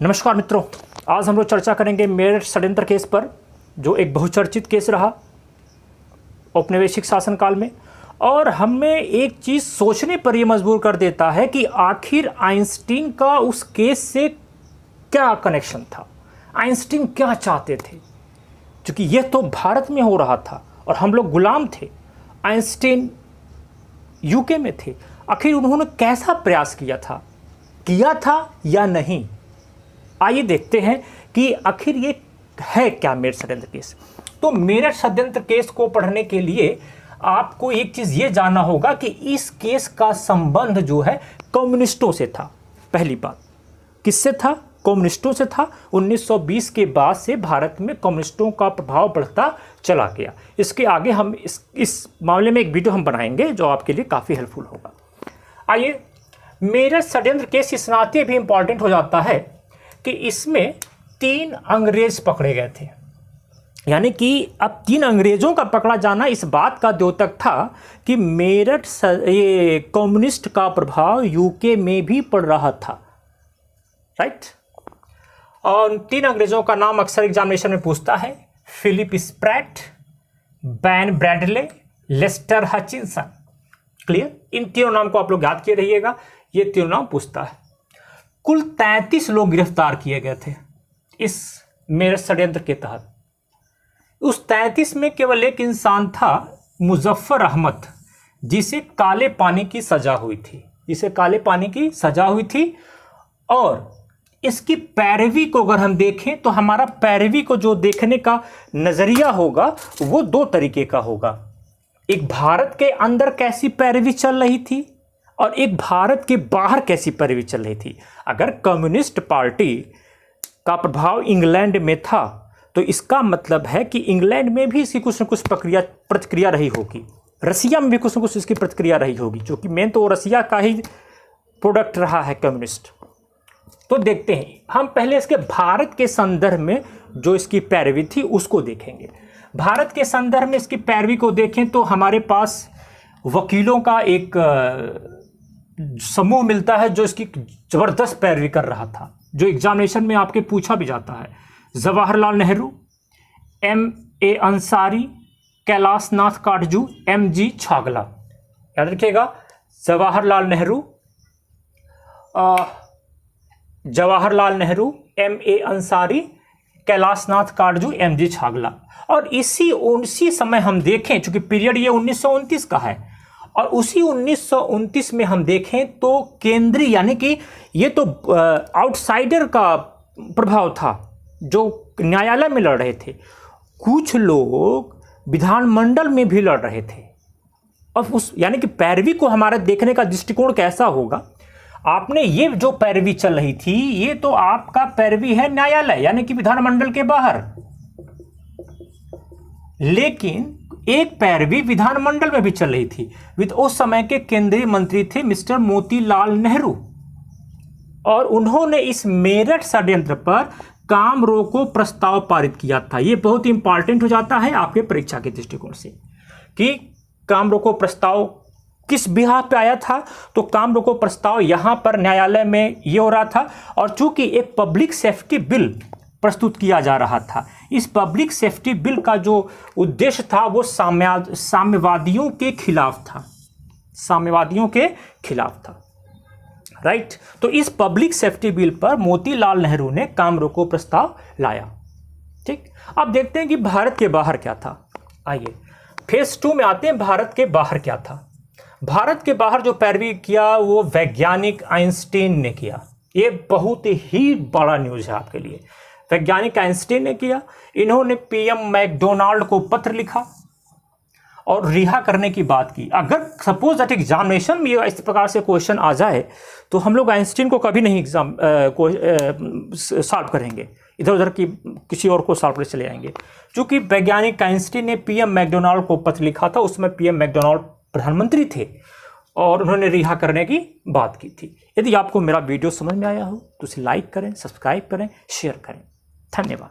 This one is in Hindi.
नमस्कार मित्रों, आज हम लोग चर्चा करेंगे मेरठ षड्यंत्र केस पर, जो एक बहुचर्चित केस रहा औपनिवेशिक शासनकाल में। और हमें एक चीज़ सोचने पर यह मजबूर कर देता है कि आखिर आइंस्टीन का उस केस से क्या कनेक्शन था, आइंस्टीन क्या चाहते थे, क्योंकि यह तो भारत में हो रहा था और हम लोग गुलाम थे। आइंस्टीन यूके में थे। आखिर उन्होंने कैसा प्रयास किया था या नहीं। आइए देखते हैं कि आखिर ये है क्या मेरठ षड्यंत्र केस। तो मेरठ षड्यंत्र केस को पढ़ने के लिए आपको एक चीज़ ये जानना होगा कि इस केस का संबंध जो है कम्युनिस्टों से था। पहली बात, किससे था? कम्युनिस्टों से था। 1920 के बाद से भारत में कम्युनिस्टों का प्रभाव बढ़ता चला गया। इसके आगे हम इस मामले में एक वीडियो हम बनाएंगे जो आपके लिए काफ़ी हेल्पफुल होगा। आइए, मेरठ षड्यंत्र केस इस नाते भी इंपॉर्टेंट हो जाता है कि इसमें 3 अंग्रेज पकड़े गए थे। यानी कि अब 3 अंग्रेजों का पकड़ा जाना इस बात का द्योतक था कि मेरठ ये कम्युनिस्ट का प्रभाव यूके में भी पड़ रहा था, राइट। और 3 अंग्रेजों का नाम अक्सर एग्जामिनेशन में पूछता है: Philip Spratt, Ben Bradley, Lester Hutchinson. Clear? इन तीनों नाम को आप लोग याद किए रहिएगा, ये तीनों नाम पूछता है। कुल 33 लोग गिरफ्तार किए गए थे इस मेरठ षड्यंत्र के तहत। उस 33 में केवल एक इंसान था, मुजफ्फर अहमद, जिसे काले पानी की सजा हुई थी। और इसकी पैरवी को अगर हम देखें तो हमारा पैरवी को जो देखने का नजरिया होगा वो 2 तरीके का होगा। एक भारत के अंदर कैसी पैरवी चल रही थी और एक भारत के बाहर कैसी पैरवी चल रही थी। अगर कम्युनिस्ट पार्टी का प्रभाव इंग्लैंड में था तो इसका मतलब है कि इंग्लैंड में भी इसकी कुछ न कुछ प्रतिक्रिया रही होगी, रसिया में भी कुछ न कुछ इसकी प्रतिक्रिया रही होगी, जो कि मेन तो रसिया का ही प्रोडक्ट रहा है कम्युनिस्ट। तो देखते हैं, हम पहले इसके भारत के संदर्भ में जो इसकी पैरवी थी उसको देखेंगे। भारत के संदर्भ में इसकी पैरवी को देखें तो हमारे पास वकीलों का एक समूह मिलता है जो इसकी जबरदस्त पैरवी कर रहा था, जो एग्जामिनेशन में आपके पूछा भी जाता है। जवाहरलाल नेहरू, M.A. अंसारी, कैलाश नाथ काटजू, M.G. छागला। याद रखिएगा, जवाहरलाल नेहरू, M.A. अंसारी, कैलाश नाथ काटजू, M.G. छागला। और उसी समय हम देखें, चूंकि पीरियड ये 1929 का है, और उसी 1929 में हम देखें तो केंद्रीय, यानी कि ये तो आउटसाइडर का प्रभाव था जो न्यायालय में लड़ रहे थे। कुछ लोग विधानमंडल में भी लड़ रहे थे। अब यानी कि पैरवी को हमारा देखने का दृष्टिकोण कैसा होगा। आपने ये जो पैरवी चल रही थी, ये तो आपका पैरवी है न्यायालय, यानी कि विधानमंडल के बाहर। लेकिन एक पैरवी विधानमंडल में भी चल रही थी। उस समय के केंद्रीय मंत्री थे मिस्टर मोतीलाल नेहरू, और उन्होंने इस मेरठ षड्यंत्र पर काम रोको प्रस्ताव पारित किया था। यह बहुत इंपॉर्टेंट हो जाता है आपके परीक्षा के दृष्टिकोण से कि काम रोको प्रस्ताव किस बिहाफ पे आया था। तो काम रोको प्रस्ताव यहां पर न्यायालय में ये हो रहा था, और चूंकि एक पब्लिक सेफ्टी बिल प्रस्तुत किया जा रहा था। इस पब्लिक सेफ्टी बिल का जो उद्देश्य था वो साम्यवादियों के खिलाफ था, राइट। तो इस पब्लिक सेफ्टी बिल पर मोतीलाल नेहरू ने काम रोको प्रस्ताव लाया। ठीक, अब देखते हैं कि भारत के बाहर क्या था। आइए फेज 2 में आते हैं। भारत के बाहर क्या था? भारत के बाहर जो पैरवी किया वो वैज्ञानिक आइंस्टीन ने किया। ये बहुत ही बड़ा न्यूज है आपके लिए। वैज्ञानिक आइंस्टीन ने किया। इन्होंने PM मैकडोनाल्ड को पत्र लिखा और रिहा करने की बात की। अगर सपोज दैट एग्जामिनेशन में इस प्रकार से क्वेश्चन आ जाए तो हम लोग आइंस्टीन को कभी नहीं सॉल्व करेंगे, इधर उधर की किसी और को सॉल्व कर चले जाएंगे। क्योंकि वैज्ञानिक आइंस्टीन ने PM मैकडोनाल्ड को पत्र लिखा था, उसमें PM मैकडोनाल्ड प्रधानमंत्री थे और उन्होंने रिहा करने की बात की थी। यदि आपको मेरा वीडियो समझ में आया हो तो उसे लाइक करें, सब्सक्राइब करें, शेयर करें। धन्यवाद।